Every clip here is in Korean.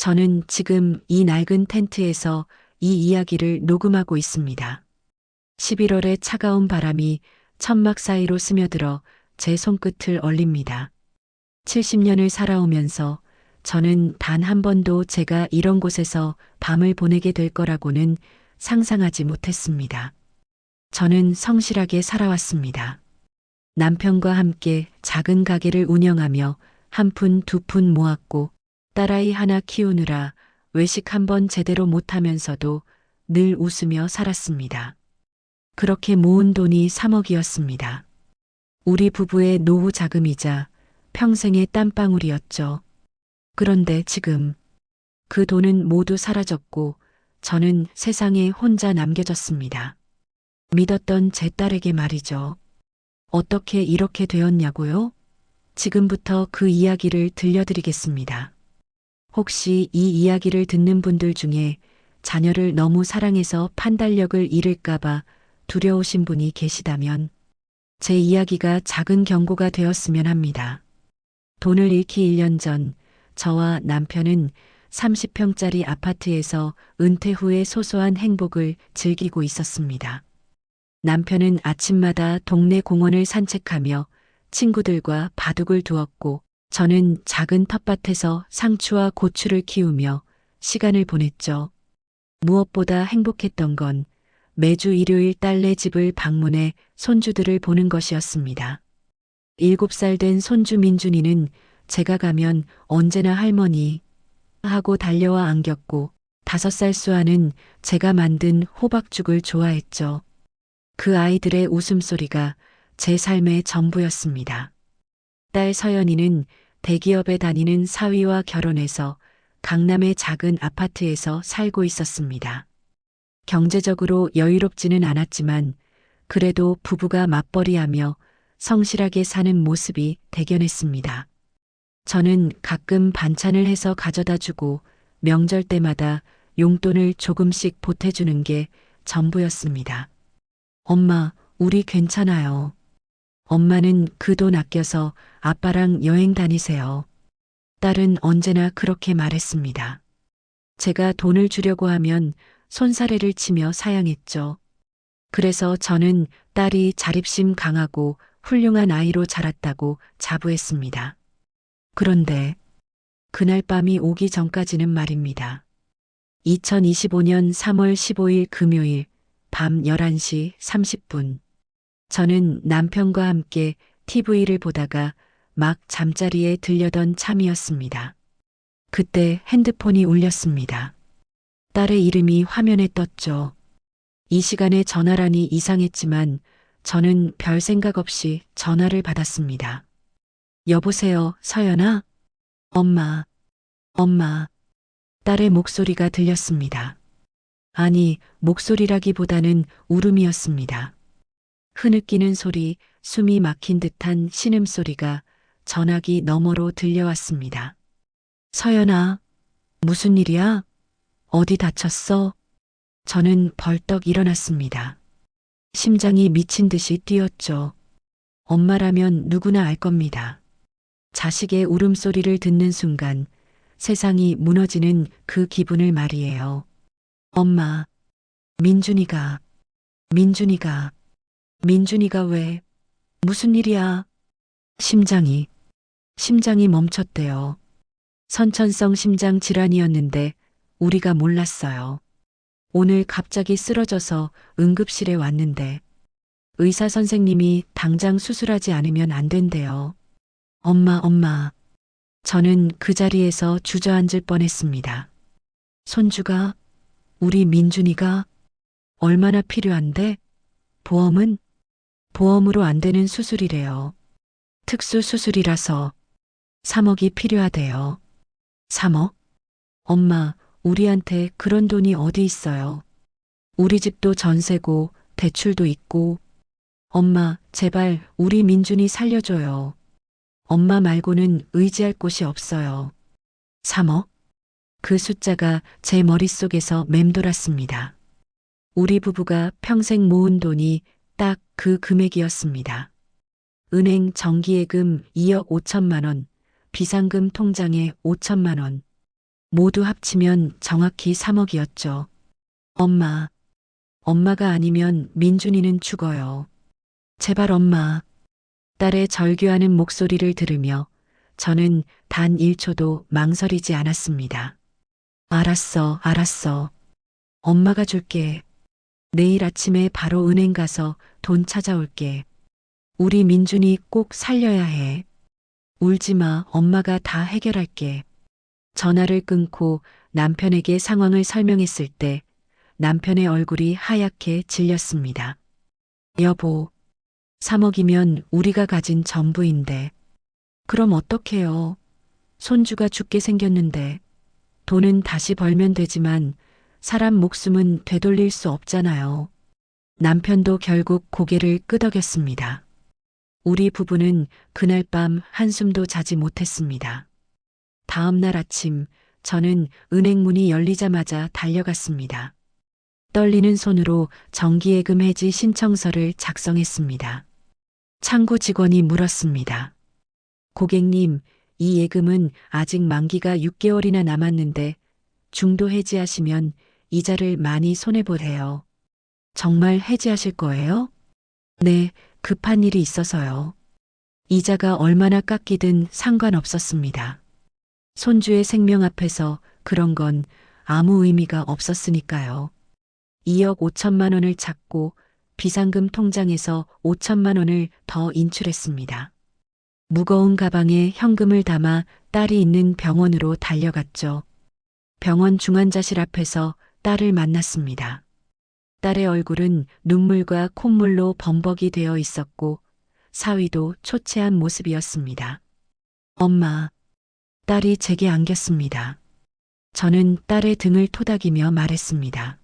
저는 지금 이 낡은 텐트에서 이 이야기를 녹음하고 있습니다. 11월의 차가운 바람이 천막 사이로 스며들어 제 손끝을 얼립니다. 70년을 살아오면서 저는 단 한 번도 제가 이런 곳에서 밤을 보내게 될 거라고는 상상하지 못했습니다. 저는 성실하게 살아왔습니다. 남편과 함께 작은 가게를 운영하며 한 푼 두 푼 모았고 딸아이 하나 키우느라 외식 한 번 제대로 못하면서도 늘 웃으며 살았습니다. 그렇게 모은 돈이 3억이었습니다. 우리 부부의 노후 자금이자 평생의 땀방울이었죠. 그런데 지금 그 돈은 모두 사라졌고 저는 세상에 혼자 남겨졌습니다. 믿었던 제 딸에게 말이죠. 어떻게 이렇게 되었냐고요? 지금부터 그 이야기를 들려드리겠습니다. 혹시 이 이야기를 듣는 분들 중에 자녀를 너무 사랑해서 판단력을 잃을까봐 두려우신 분이 계시다면 제 이야기가 작은 경고가 되었으면 합니다. 돈을 잃기 1년 전 저와 남편은 30평짜리 아파트에서 은퇴 후의 소소한 행복을 즐기고 있었습니다. 남편은 아침마다 동네 공원을 산책하며 친구들과 바둑을 두었고 저는 작은 텃밭에서 상추와 고추를 키우며 시간을 보냈죠. 무엇보다 행복했던 건 매주 일요일 딸네 집을 방문해 손주들을 보는 것이었습니다. 7살 된 손주 민준이는 제가 가면 언제나 할머니 하고 달려와 안겼고 5살 수아는 제가 만든 호박죽을 좋아했죠. 그 아이들의 웃음소리가 제 삶의 전부였습니다. 딸 서연이는 대기업에 다니는 사위와 결혼해서 강남의 작은 아파트에서 살고 있었습니다. 경제적으로 여유롭지는 않았지만 그래도 부부가 맞벌이하며 성실하게 사는 모습이 대견했습니다. 저는 가끔 반찬을 해서 가져다 주고 명절 때마다 용돈을 조금씩 보태주는 게 전부였습니다. 엄마, 우리 괜찮아요. 엄마는 그 돈 아껴서 아빠랑 여행 다니세요. 딸은 언제나 그렇게 말했습니다. 제가 돈을 주려고 하면 손사래를 치며 사양했죠. 그래서 저는 딸이 자립심 강하고 훌륭한 아이로 자랐다고 자부했습니다. 그런데 그날 밤이 오기 전까지는 말입니다. 2025년 3월 15일 금요일 밤 11시 30분. 저는 남편과 함께 TV를 보다가 막 잠자리에 들려던 참이었습니다. 그때 핸드폰이 울렸습니다. 딸의 이름이 화면에 떴죠. 이 시간에 전화라니 이상했지만 저는 별 생각 없이 전화를 받았습니다. 여보세요, 서연아? 엄마, 엄마. 딸의 목소리가 들렸습니다. 아니, 목소리라기보다는 울음이었습니다. 흐느끼는 소리, 숨이 막힌 듯한 신음소리가 전화기 너머로 들려왔습니다. 서연아, 무슨 일이야? 어디 다쳤어? 저는 벌떡 일어났습니다. 심장이 미친 듯이 뛰었죠. 엄마라면 누구나 알 겁니다. 자식의 울음소리를 듣는 순간 세상이 무너지는 그 기분을 말이에요. 엄마, 민준이가 왜, 무슨 일이야? 심장이 멈췄대요. 선천성 심장 질환이었는데 우리가 몰랐어요. 오늘 갑자기 쓰러져서 응급실에 왔는데 의사 선생님이 당장 수술하지 않으면 안 된대요. 엄마. 저는 그 자리에서 주저앉을 뻔했습니다. 손주가, 우리 민준이가 얼마나 필요한데? 보험으로 안 되는 수술이래요. 특수 수술이라서 3억이 필요하대요. 3억? 엄마, 우리한테 그런 돈이 어디 있어요? 우리 집도 전세고 대출도 있고. 엄마, 제발 우리 민준이 살려줘요. 엄마 말고는 의지할 곳이 없어요. 3억? 그 숫자가 제 머릿속에서 맴돌았습니다. 우리 부부가 평생 모은 돈이 딱 그 금액이었습니다. 은행 정기예금 2억 5천만 원, 비상금 통장에 5천만 원. 모두 합치면 정확히 3억이었죠. 엄마가 아니면 민준이는 죽어요. 제발 엄마. 딸의 절규하는 목소리를 들으며 저는 단 1초도 망설이지 않았습니다. 알았어. 엄마가 줄게. 내일 아침에 바로 은행 가서 돈 찾아올게. 우리 민준이 꼭 살려야 해. 울지 마. 엄마가 다 해결할게. 전화를 끊고 남편에게 상황을 설명했을 때 남편의 얼굴이 하얗게 질렸습니다. 여보, 3억이면 우리가 가진 전부인데. 그럼 어떡해요? 손주가 죽게 생겼는데. 돈은 다시 벌면 되지만 사람 목숨은 되돌릴 수 없잖아요. 남편도 결국 고개를 끄덕였습니다. 우리 부부는 그날 밤 한숨도 자지 못했습니다. 다음 날 아침 저는 은행 문이 열리자마자 달려갔습니다. 떨리는 손으로 정기예금 해지 신청서를 작성했습니다. 창구 직원이 물었습니다. 고객님, 이 예금은 아직 만기가 6개월이나 남았는데 중도 해지하시면 이자를 많이 손해보세요. 정말 해지하실 거예요? 네, 급한 일이 있어서요. 이자가 얼마나 깎이든 상관없었습니다. 손주의 생명 앞에서 그런 건 아무 의미가 없었으니까요. 2억 5천만 원을 찾고 비상금 통장에서 5천만 원을 더 인출했습니다. 무거운 가방에 현금을 담아 딸이 있는 병원으로 달려갔죠. 병원 중환자실 앞에서 딸을 만났습니다. 딸의 얼굴은 눈물과 콧물로 범벅이 되어 있었고 사위도 초췌한 모습이었습니다. 엄마, 딸이 제게 안겼습니다. 저는 딸의 등을 토닥이며 말했습니다.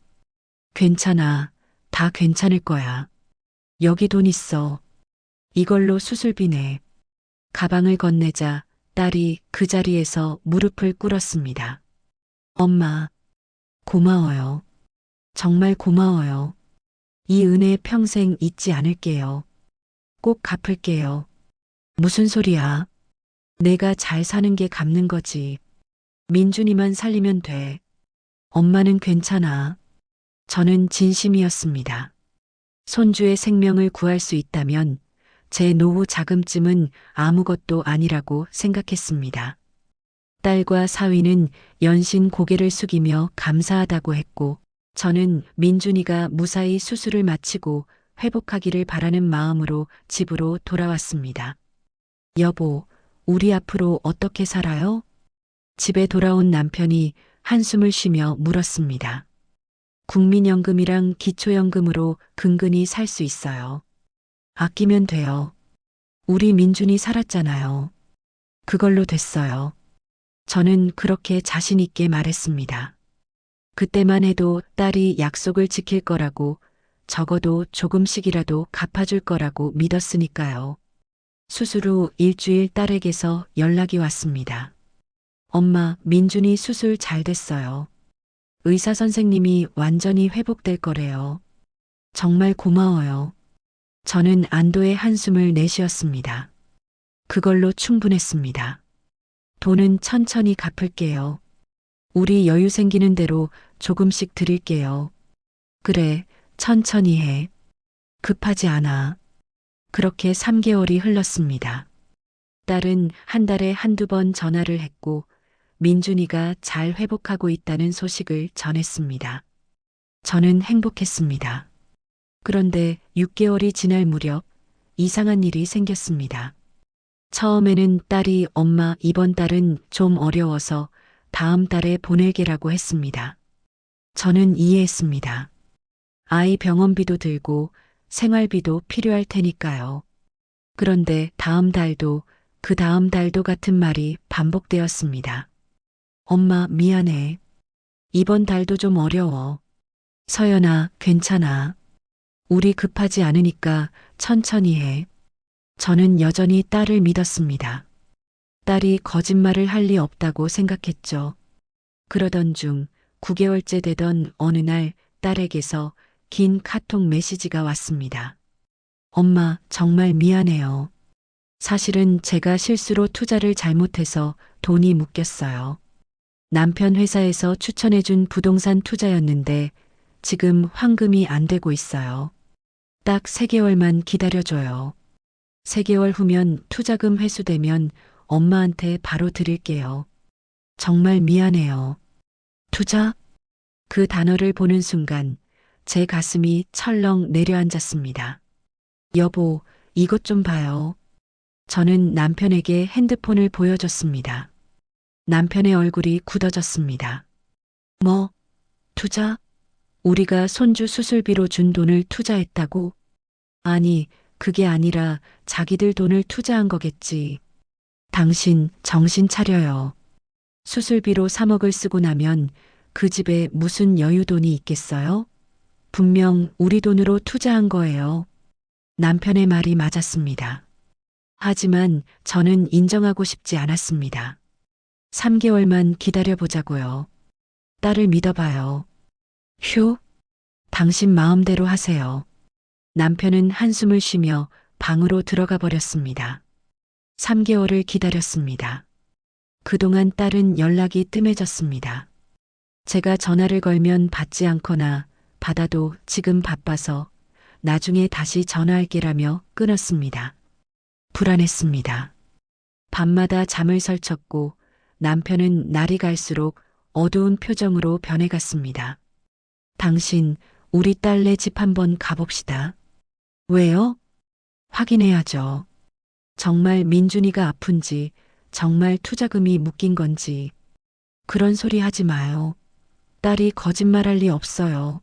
괜찮아. 다 괜찮을 거야. 여기 돈 있어. 이걸로 수술비 내. 가방을 건네자 딸이 그 자리에서 무릎을 꿇었습니다. 엄마, 고마워요. 정말 고마워요. 이 은혜 평생 잊지 않을게요. 꼭 갚을게요. 무슨 소리야? 내가 잘 사는 게 갚는 거지. 민준이만 살리면 돼. 엄마는 괜찮아. 저는 진심이었습니다. 손주의 생명을 구할 수 있다면 제 노후 자금쯤은 아무것도 아니라고 생각했습니다. 딸과 사위는 연신 고개를 숙이며 감사하다고 했고 저는 민준이가 무사히 수술을 마치고 회복하기를 바라는 마음으로 집으로 돌아왔습니다. 여보, 우리 앞으로 어떻게 살아요? 집에 돌아온 남편이 한숨을 쉬며 물었습니다. 국민연금이랑 기초연금으로 근근히 살 수 있어요. 아끼면 돼요. 우리 민준이 살았잖아요. 그걸로 됐어요. 저는 그렇게 자신 있게 말했습니다. 그때만 해도 딸이 약속을 지킬 거라고 적어도 조금씩이라도 갚아줄 거라고 믿었으니까요. 수술 후 일주일 딸에게서 연락이 왔습니다. 엄마, 민준이 수술 잘 됐어요. 의사 선생님이 완전히 회복될 거래요. 정말 고마워요. 저는 안도의 한숨을 내쉬었습니다. 그걸로 충분했습니다. 돈은 천천히 갚을게요. 우리 여유 생기는 대로 조금씩 드릴게요. 그래, 천천히 해. 급하지 않아. 그렇게 3개월이 흘렀습니다. 딸은 한 달에 한두 번 전화를 했고 민준이가 잘 회복하고 있다는 소식을 전했습니다. 저는 행복했습니다. 그런데 6개월이 지날 무렵 이상한 일이 생겼습니다. 처음에는 딸이 엄마 이번 달은 좀 어려워서 다음 달에 보낼게라고 했습니다. 저는 이해했습니다. 아이 병원비도 들고 생활비도 필요할 테니까요. 그런데 다음 달도 그 다음 달도 같은 말이 반복되었습니다. 엄마 미안해. 이번 달도 좀 어려워. 서연아 괜찮아. 우리 급하지 않으니까 천천히 해. 저는 여전히 딸을 믿었습니다. 딸이 거짓말을 할 리 없다고 생각했죠. 그러던 중 9개월째 되던 어느 날 딸에게서 긴 카톡 메시지가 왔습니다. 엄마, 정말 미안해요. 사실은 제가 실수로 투자를 잘못해서 돈이 묶였어요. 남편 회사에서 추천해준 부동산 투자였는데 지금 환금이 안 되고 있어요. 딱 3개월만 기다려줘요. 3개월 후면 투자금 회수되면 엄마한테 바로 드릴게요. 정말 미안해요. 투자? 그 단어를 보는 순간 제 가슴이 철렁 내려앉았습니다. 여보, 이것 좀 봐요. 저는 남편에게 핸드폰을 보여줬습니다. 남편의 얼굴이 굳어졌습니다. 뭐, 투자? 우리가 손주 수술비로 준 돈을 투자했다고? 아니, 그게 아니라 자기들 돈을 투자한 거겠지. 당신 정신 차려요. 수술비로 3억을 쓰고 나면 그 집에 무슨 여유돈이 있겠어요? 분명 우리 돈으로 투자한 거예요. 남편의 말이 맞았습니다. 하지만 저는 인정하고 싶지 않았습니다. 3개월만 기다려보자고요. 딸을 믿어봐요. 휴, 당신 마음대로 하세요. 남편은 한숨을 쉬며 방으로 들어가 버렸습니다. 3개월을 기다렸습니다. 그동안 딸은 연락이 뜸해졌습니다. 제가 전화를 걸면 받지 않거나 받아도 지금 바빠서 나중에 다시 전화할게라며 끊었습니다. 불안했습니다. 밤마다 잠을 설쳤고 남편은 날이 갈수록 어두운 표정으로 변해갔습니다. 당신, 우리 딸네 집 한번 가봅시다. 왜요? 확인해야죠. 정말 민준이가 아픈지, 정말 투자금이 묶인 건지. 그런 소리 하지 마요. 딸이 거짓말할 리 없어요.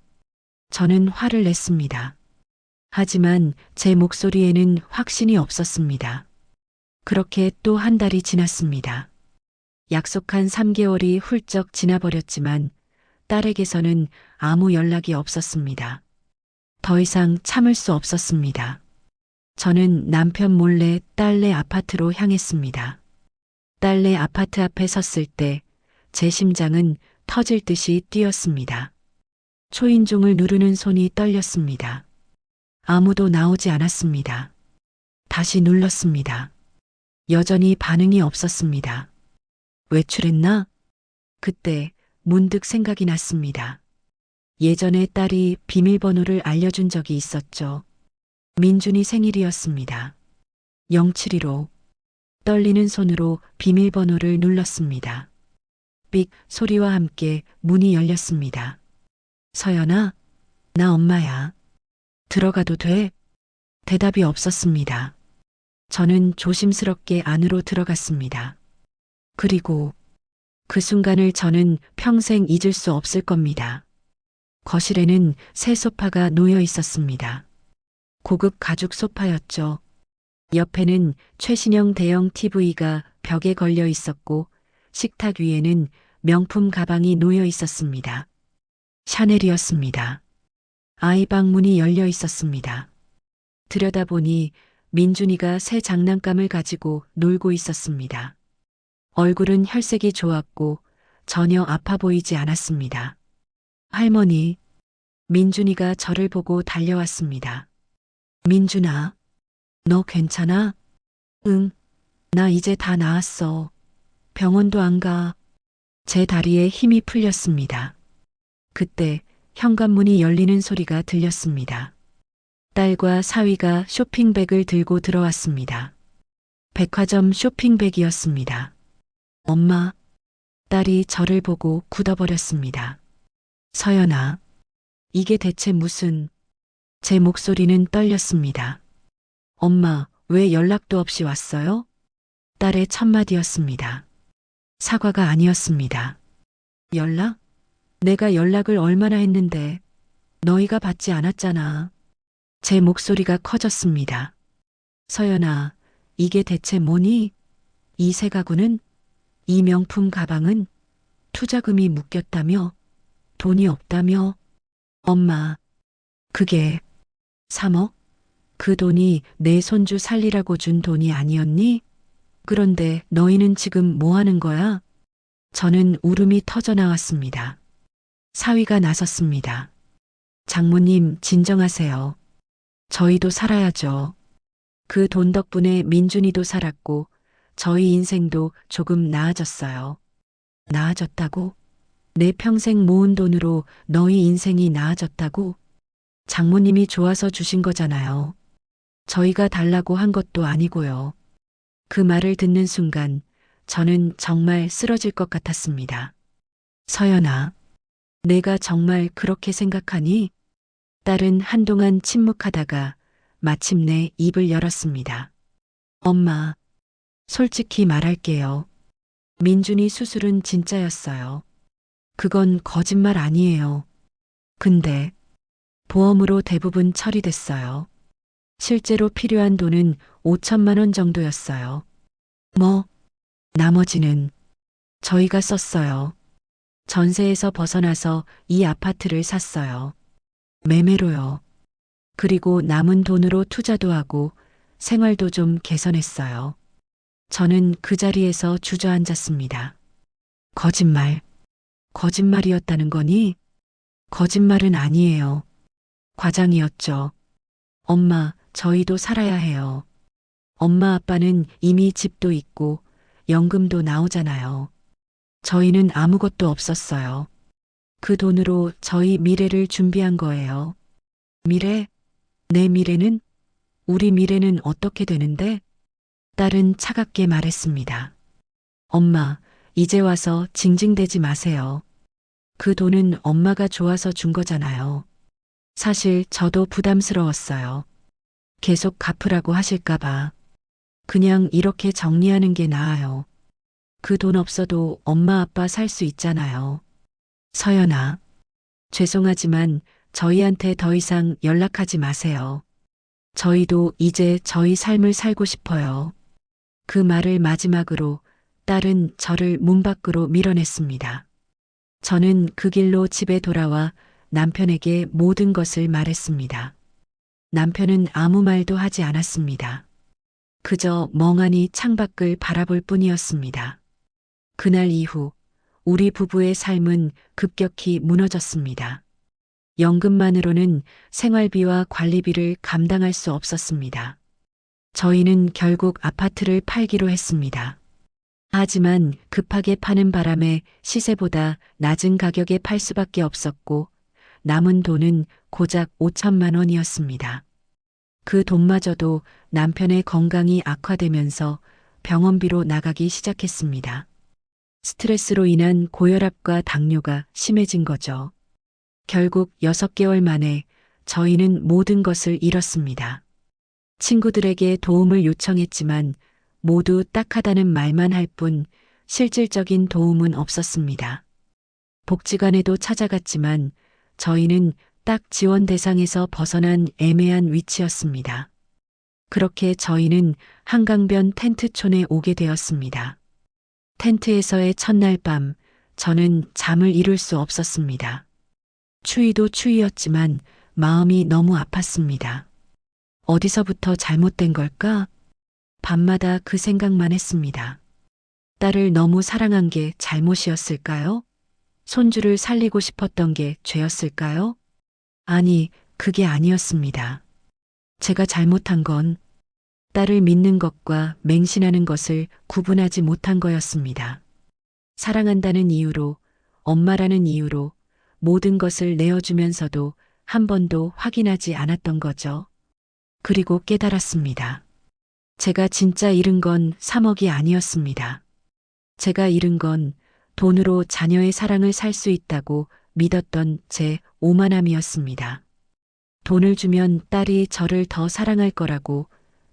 저는 화를 냈습니다. 하지만 제 목소리에는 확신이 없었습니다. 그렇게 또 한 달이 지났습니다. 약속한 3개월이 훌쩍 지나버렸지만 딸에게서는 아무 연락이 없었습니다. 더 이상 참을 수 없었습니다. 저는 남편 몰래 딸네 아파트로 향했습니다. 딸네 아파트 앞에 섰을 때 제 심장은 터질 듯이 뛰었습니다. 초인종을 누르는 손이 떨렸습니다. 아무도 나오지 않았습니다. 다시 눌렀습니다. 여전히 반응이 없었습니다. 외출했나? 그때 문득 생각이 났습니다. 예전에 딸이 비밀번호를 알려준 적이 있었죠. 민준이 생일이었습니다. 072로 떨리는 손으로 비밀번호를 눌렀습니다. 삑 소리와 함께 문이 열렸습니다. 서연아, 나 엄마야. 들어가도 돼? 대답이 없었습니다. 저는 조심스럽게 안으로 들어갔습니다. 그리고 그 순간을 저는 평생 잊을 수 없을 겁니다. 거실에는 새 소파가 놓여 있었습니다. 고급 가죽 소파였죠. 옆에는 최신형 대형 TV가 벽에 걸려 있었고 식탁 위에는 명품 가방이 놓여 있었습니다. 샤넬이었습니다. 아이방 문이 열려 있었습니다. 들여다보니 민준이가 새 장난감을 가지고 놀고 있었습니다. 얼굴은 혈색이 좋았고 전혀 아파 보이지 않았습니다. 할머니, 민준이가 저를 보고 달려왔습니다. 민준아, 너 괜찮아? 응, 나 이제 다 나았어. 병원도 안 가. 제 다리에 힘이 풀렸습니다. 그때 현관문이 열리는 소리가 들렸습니다. 딸과 사위가 쇼핑백을 들고 들어왔습니다. 백화점 쇼핑백이었습니다. 엄마, 딸이 저를 보고 굳어버렸습니다. 서연아, 이게 대체 무슨... 제 목소리는 떨렸습니다. 엄마, 왜 연락도 없이 왔어요? 딸의 첫마디였습니다. 사과가 아니었습니다. 연락? 내가 연락을 얼마나 했는데 너희가 받지 않았잖아. 제 목소리가 커졌습니다. 서연아, 이게 대체 뭐니? 이 새 가구는? 이 명품 가방은? 투자금이 묶였다며? 돈이 없다며? 엄마, 그게 3억? 그 돈이 내 손주 살리라고 준 돈이 아니었니? 그런데 너희는 지금 뭐 하는 거야? 저는 울음이 터져 나왔습니다. 사위가 나섰습니다. 장모님, 진정하세요. 저희도 살아야죠. 그 돈 덕분에 민준이도 살았고 저희 인생도 조금 나아졌어요. 나아졌다고? 내 평생 모은 돈으로 너희 인생이 나아졌다고? 장모님이 좋아서 주신 거잖아요. 저희가 달라고 한 것도 아니고요. 그 말을 듣는 순간 저는 정말 쓰러질 것 같았습니다. 서연아, 내가 정말 그렇게 생각하니? 딸은 한동안 침묵하다가 마침내 입을 열었습니다. 엄마, 솔직히 말할게요. 민준이 수술은 진짜였어요. 그건 거짓말 아니에요. 근데 보험으로 대부분 처리됐어요. 실제로 필요한 돈은 5천만 원 정도였어요. 뭐, 나머지는 저희가 썼어요. 전세에서 벗어나서 이 아파트를 샀어요. 매매로요. 그리고 남은 돈으로 투자도 하고 생활도 좀 개선했어요. 저는 그 자리에서 주저앉았습니다. 거짓말. 거짓말이었다는 거니? 거짓말은 아니에요. 과장이었죠. 엄마, 저희도 살아야 해요. 엄마 아빠는 이미 집도 있고 연금도 나오잖아요. 저희는 아무것도 없었어요. 그 돈으로 저희 미래를 준비한 거예요. 미래? 내 미래는? 우리 미래는 어떻게 되는데? 딸은 차갑게 말했습니다. 엄마, 이제 와서 징징대지 마세요. 그 돈은 엄마가 좋아서 준 거잖아요. 사실 저도 부담스러웠어요. 계속 갚으라고 하실까봐. 그냥 이렇게 정리하는 게 나아요. 그 돈 없어도 엄마 아빠 살 수 있잖아요. 서연아, 죄송하지만 저희한테 더 이상 연락하지 마세요. 저희도 이제 저희 삶을 살고 싶어요. 그 말을 마지막으로 딸은 저를 문 밖으로 밀어냈습니다. 저는 그 길로 집에 돌아와 남편에게 모든 것을 말했습니다. 남편은 아무 말도 하지 않았습니다. 그저 멍하니 창밖을 바라볼 뿐이었습니다. 그날 이후 우리 부부의 삶은 급격히 무너졌습니다. 연금만으로는 생활비와 관리비를 감당할 수 없었습니다. 저희는 결국 아파트를 팔기로 했습니다. 하지만 급하게 파는 바람에 시세보다 낮은 가격에 팔 수밖에 없었고 남은 돈은 고작 5천만 원이었습니다. 그 돈마저도 남편의 건강이 악화되면서 병원비로 나가기 시작했습니다. 스트레스로 인한 고혈압과 당뇨가 심해진 거죠. 결국 6개월 만에 저희는 모든 것을 잃었습니다. 친구들에게 도움을 요청했지만 모두 딱하다는 말만 할 뿐 실질적인 도움은 없었습니다. 복지관에도 찾아갔지만 저희는 딱 지원 대상에서 벗어난 애매한 위치였습니다. 그렇게 저희는 한강변 텐트촌에 오게 되었습니다. 텐트에서의 첫날 밤 저는 잠을 이룰 수 없었습니다. 추위도 추위였지만 마음이 너무 아팠습니다. 어디서부터 잘못된 걸까? 밤마다 그 생각만 했습니다. 딸을 너무 사랑한 게 잘못이었을까요? 손주를 살리고 싶었던 게 죄였을까요? 아니, 그게 아니었습니다. 제가 잘못한 건 딸을 믿는 것과 맹신하는 것을 구분하지 못한 거였습니다. 사랑한다는 이유로, 엄마라는 이유로 모든 것을 내어주면서도 한 번도 확인하지 않았던 거죠. 그리고 깨달았습니다. 제가 진짜 잃은 건 3억이 아니었습니다. 제가 잃은 건 돈으로 자녀의 사랑을 살 수 있다고 믿었던 제 오만함이었습니다. 돈을 주면 딸이 저를 더 사랑할 거라고,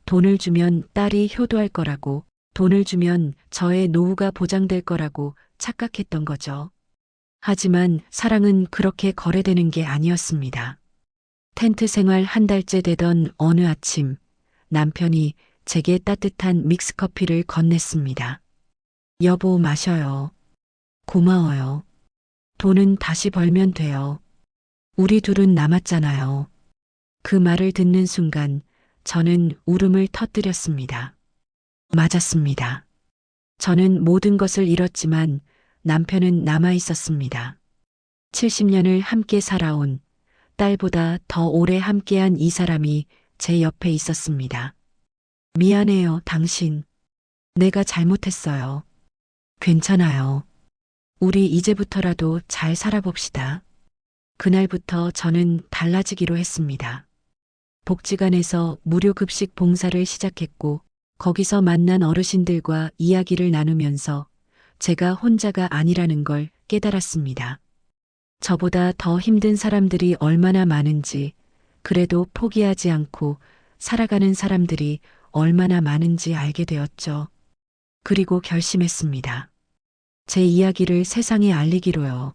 돈을 주면 딸이 효도할 거라고, 돈을 주면 저의 노후가 보장될 거라고 착각했던 거죠. 하지만 사랑은 그렇게 거래되는 게 아니었습니다. 텐트 생활 한 달째 되던 어느 아침, 남편이 제게 따뜻한 믹스커피를 건넸습니다. 여보, 마셔요. 고마워요. 돈은 다시 벌면 돼요. 우리 둘은 남았잖아요. 그 말을 듣는 순간 저는 울음을 터뜨렸습니다. 맞았습니다. 저는 모든 것을 잃었지만 남편은 남아 있었습니다. 70년을 함께 살아온, 딸보다 더 오래 함께한 이 사람이 제 옆에 있었습니다. 미안해요, 당신. 내가 잘못했어요. 괜찮아요. 우리 이제부터라도 잘 살아봅시다. 그날부터 저는 달라지기로 했습니다. 복지관에서 무료 급식 봉사를 시작했고, 거기서 만난 어르신들과 이야기를 나누면서 제가 혼자가 아니라는 걸 깨달았습니다. 저보다 더 힘든 사람들이 얼마나 많은지, 그래도 포기하지 않고 살아가는 사람들이 얼마나 많은지 알게 되었죠. 그리고 결심했습니다. 제 이야기를 세상에 알리기로요.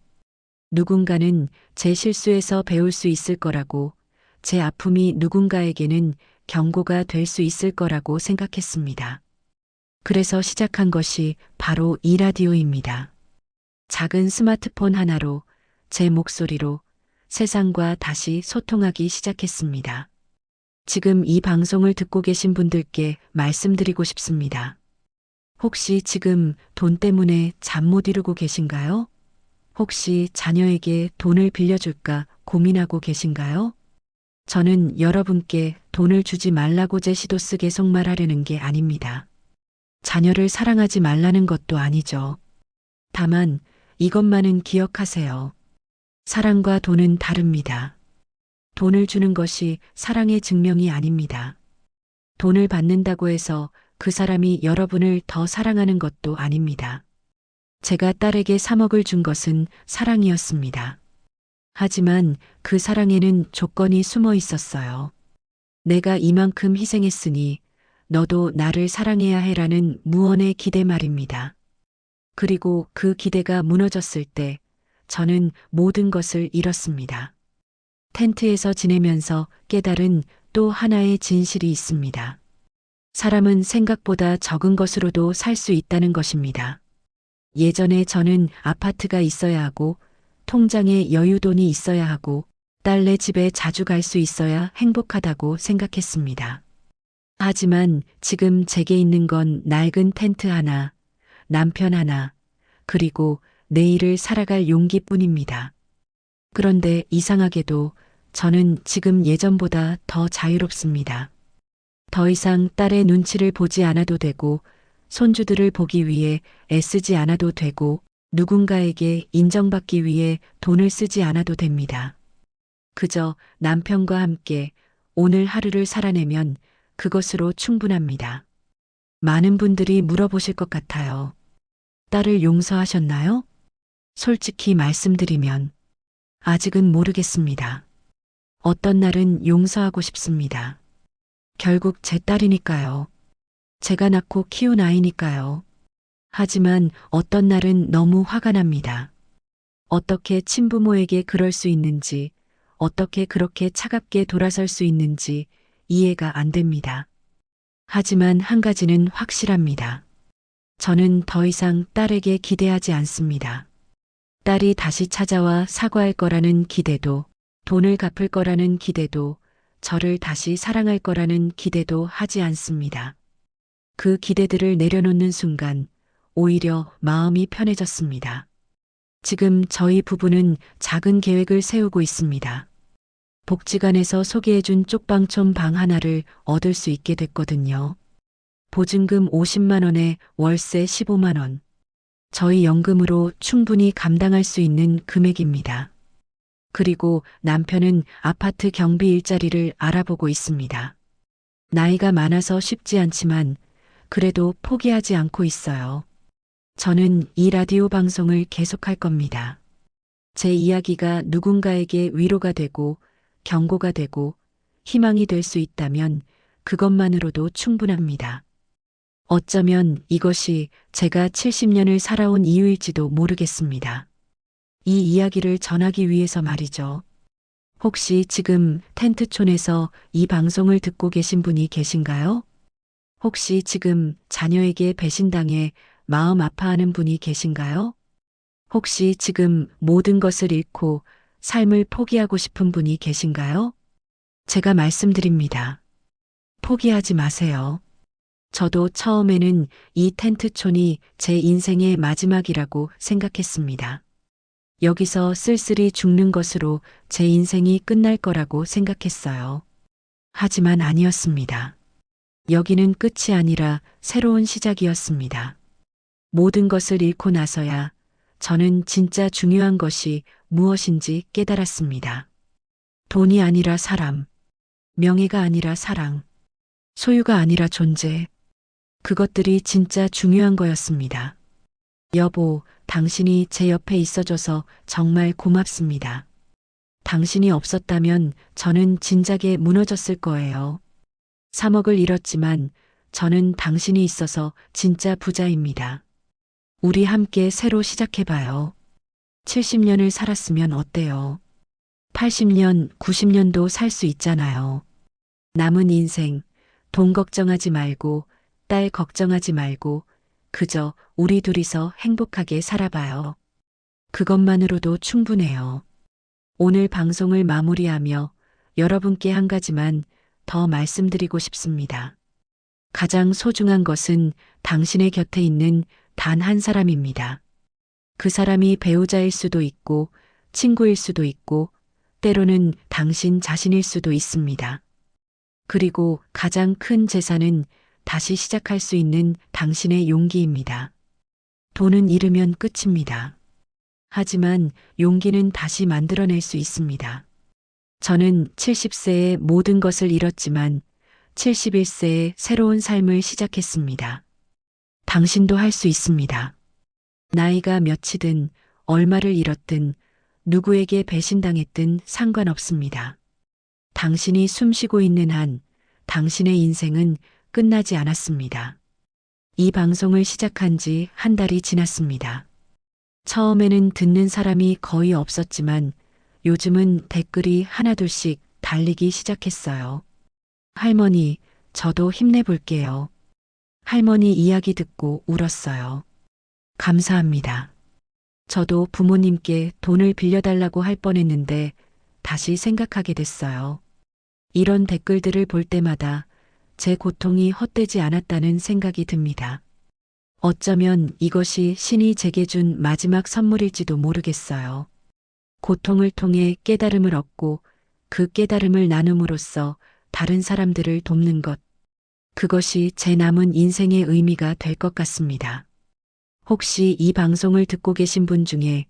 누군가는 제 실수에서 배울 수 있을 거라고, 제 아픔이 누군가에게는 경고가 될 수 있을 거라고 생각했습니다. 그래서 시작한 것이 바로 이 라디오입니다. 작은 스마트폰 하나로, 제 목소리로 세상과 다시 소통하기 시작했습니다. 지금 이 방송을 듣고 계신 분들께 말씀드리고 싶습니다. 혹시 지금 돈 때문에 잠 못 이루고 계신가요? 혹시 자녀에게 돈을 빌려줄까 고민하고 계신가요? 저는 여러분께 돈을 주지 말라고 제시도 쓰게 속말하려는 게 아닙니다. 자녀를 사랑하지 말라는 것도 아니죠. 다만 이것만은 기억하세요. 사랑과 돈은 다릅니다. 돈을 주는 것이 사랑의 증명이 아닙니다. 돈을 받는다고 해서 그 사람이 여러분을 더 사랑하는 것도 아닙니다. 제가 딸에게 3억을 준 것은 사랑이었습니다. 하지만 그 사랑에는 조건이 숨어 있었어요. 내가 이만큼 희생했으니 너도 나를 사랑해야 해라는 무언의 기대 말입니다. 그리고 그 기대가 무너졌을 때 저는 모든 것을 잃었습니다. 텐트에서 지내면서 깨달은 또 하나의 진실이 있습니다. 사람은 생각보다 적은 것으로도 살 수 있다는 것입니다. 예전에 저는 아파트가 있어야 하고, 통장에 여유돈이 있어야 하고, 딸네 집에 자주 갈 수 있어야 행복하다고 생각했습니다. 하지만 지금 제게 있는 건 낡은 텐트 하나, 남편 하나, 그리고 내일을 살아갈 용기뿐입니다. 그런데 이상하게도 저는 지금 예전보다 더 자유롭습니다. 더 이상 딸의 눈치를 보지 않아도 되고, 손주들을 보기 위해 애쓰지 않아도 되고, 누군가에게 인정받기 위해 돈을 쓰지 않아도 됩니다. 그저 남편과 함께 오늘 하루를 살아내면 그것으로 충분합니다. 많은 분들이 물어보실 것 같아요. 딸을 용서하셨나요? 솔직히 말씀드리면 아직은 모르겠습니다. 어떤 날은 용서하고 싶습니다. 결국 제 딸이니까요. 제가 낳고 키운 아이니까요. 하지만 어떤 날은 너무 화가 납니다. 어떻게 친부모에게 그럴 수 있는지, 어떻게 그렇게 차갑게 돌아설 수 있는지 이해가 안 됩니다. 하지만 한 가지는 확실합니다. 저는 더 이상 딸에게 기대하지 않습니다. 딸이 다시 찾아와 사과할 거라는 기대도, 돈을 갚을 거라는 기대도, 저를 다시 사랑할 거라는 기대도 하지 않습니다. 그 기대들을 내려놓는 순간 오히려 마음이 편해졌습니다. 지금 저희 부부는 작은 계획을 세우고 있습니다. 복지관에서 소개해준 쪽방촌 방 하나를 얻을 수 있게 됐거든요. 보증금 50만 원에 월세 15만 원. 저희 연금으로 충분히 감당할 수 있는 금액입니다. 그리고 남편은 아파트 경비 일자리를 알아보고 있습니다. 나이가 많아서 쉽지 않지만 그래도 포기하지 않고 있어요. 저는 이 라디오 방송을 계속할 겁니다. 제 이야기가 누군가에게 위로가 되고 경고가 되고 희망이 될 수 있다면 그것만으로도 충분합니다. 어쩌면 이것이 제가 70년을 살아온 이유일지도 모르겠습니다. 이 이야기를 전하기 위해서 말이죠. 혹시 지금 텐트촌에서 이 방송을 듣고 계신 분이 계신가요? 혹시 지금 자녀에게 배신당해 마음 아파하는 분이 계신가요? 혹시 지금 모든 것을 잃고 삶을 포기하고 싶은 분이 계신가요? 제가 말씀드립니다. 포기하지 마세요. 저도 처음에는 이 텐트촌이 제 인생의 마지막이라고 생각했습니다. 여기서 쓸쓸히 죽는 것으로 제 인생이 끝날 거라고 생각했어요. 하지만 아니었습니다. 여기는 끝이 아니라 새로운 시작이었습니다. 모든 것을 잃고 나서야 저는 진짜 중요한 것이 무엇인지 깨달았습니다. 돈이 아니라 사람, 명예가 아니라 사랑, 소유가 아니라 존재, 그것들이 진짜 중요한 거였습니다. 여보, 당신이 제 옆에 있어줘서 정말 고맙습니다. 당신이 없었다면 저는 진작에 무너졌을 거예요. 3억을 잃었지만 저는 당신이 있어서 진짜 부자입니다. 우리 함께 새로 시작해봐요. 70년을 살았으면 어때요? 80년, 90년도 살 수 있잖아요. 남은 인생, 돈 걱정하지 말고, 딸 걱정하지 말고, 그저 우리 둘이서 행복하게 살아봐요. 그것만으로도 충분해요. 오늘 방송을 마무리하며 여러분께 한 가지만 더 말씀드리고 싶습니다. 가장 소중한 것은 당신의 곁에 있는 단 한 사람입니다. 그 사람이 배우자일 수도 있고, 친구일 수도 있고, 때로는 당신 자신일 수도 있습니다. 그리고 가장 큰 재산은 다시 시작할 수 있는 당신의 용기입니다. 돈은 잃으면 끝입니다. 하지만 용기는 다시 만들어낼 수 있습니다. 저는 70세에 모든 것을 잃었지만 71세에 새로운 삶을 시작했습니다. 당신도 할 수 있습니다. 나이가 몇이든 얼마를 잃었든 누구에게 배신당했든 상관없습니다. 당신이 숨쉬고 있는 한 당신의 인생은 끝나지 않았습니다. 이 방송을 시작한 지 한 달이 지났습니다. 처음에는 듣는 사람이 거의 없었지만 요즘은 댓글이 하나둘씩 달리기 시작했어요. 할머니, 저도 힘내볼게요. 할머니 이야기 듣고 울었어요. 감사합니다. 저도 부모님께 돈을 빌려달라고 할 뻔했는데 다시 생각하게 됐어요. 이런 댓글들을 볼 때마다 제 고통이 헛되지 않았다는 생각이 듭니다. 어쩌면 이것이 신이 제게 준 마지막 선물일지도 모르겠어요. 고통을 통해 깨달음을 얻고 그 깨달음을 나눔으로써 다른 사람들을 돕는 것. 그것이 제 남은 인생의 의미가 될 것 같습니다. 혹시 이 방송을 듣고 계신 분 중에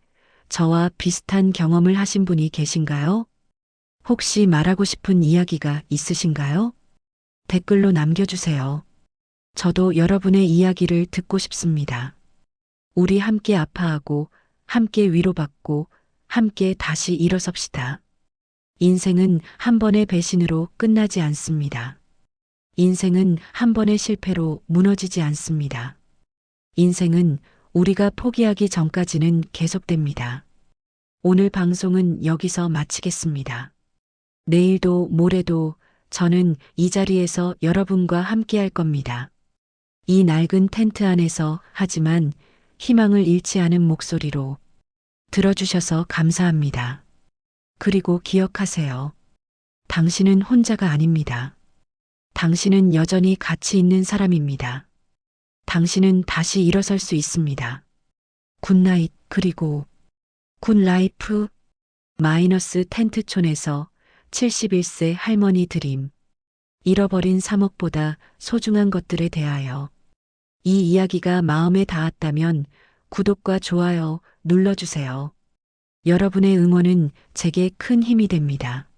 저와 비슷한 경험을 하신 분이 계신가요? 혹시 말하고 싶은 이야기가 있으신가요? 댓글로 남겨주세요. 저도 여러분의 이야기를 듣고 싶습니다. 우리 함께 아파하고, 함께 위로받고, 함께 다시 일어섭시다. 인생은 한 번의 배신으로 끝나지 않습니다. 인생은 한 번의 실패로 무너지지 않습니다. 인생은 우리가 포기하기 전까지는 계속됩니다. 오늘 방송은 여기서 마치겠습니다. 내일도 모레도 저는 이 자리에서 여러분과 함께 할 겁니다. 이 낡은 텐트 안에서 하지만 희망을 잃지 않은 목소리로 들어주셔서 감사합니다. 그리고 기억하세요. 당신은 혼자가 아닙니다. 당신은 여전히 가치 있는 사람입니다. 당신은 다시 일어설 수 있습니다. 굿나잇 그리고 굿라이프 마이너스 텐트촌에서 71세 할머니 드림. 잃어버린 3억보다 소중한 것들에 대하여. 이 이야기가 마음에 닿았다면 구독과 좋아요 눌러주세요. 여러분의 응원은 제게 큰 힘이 됩니다.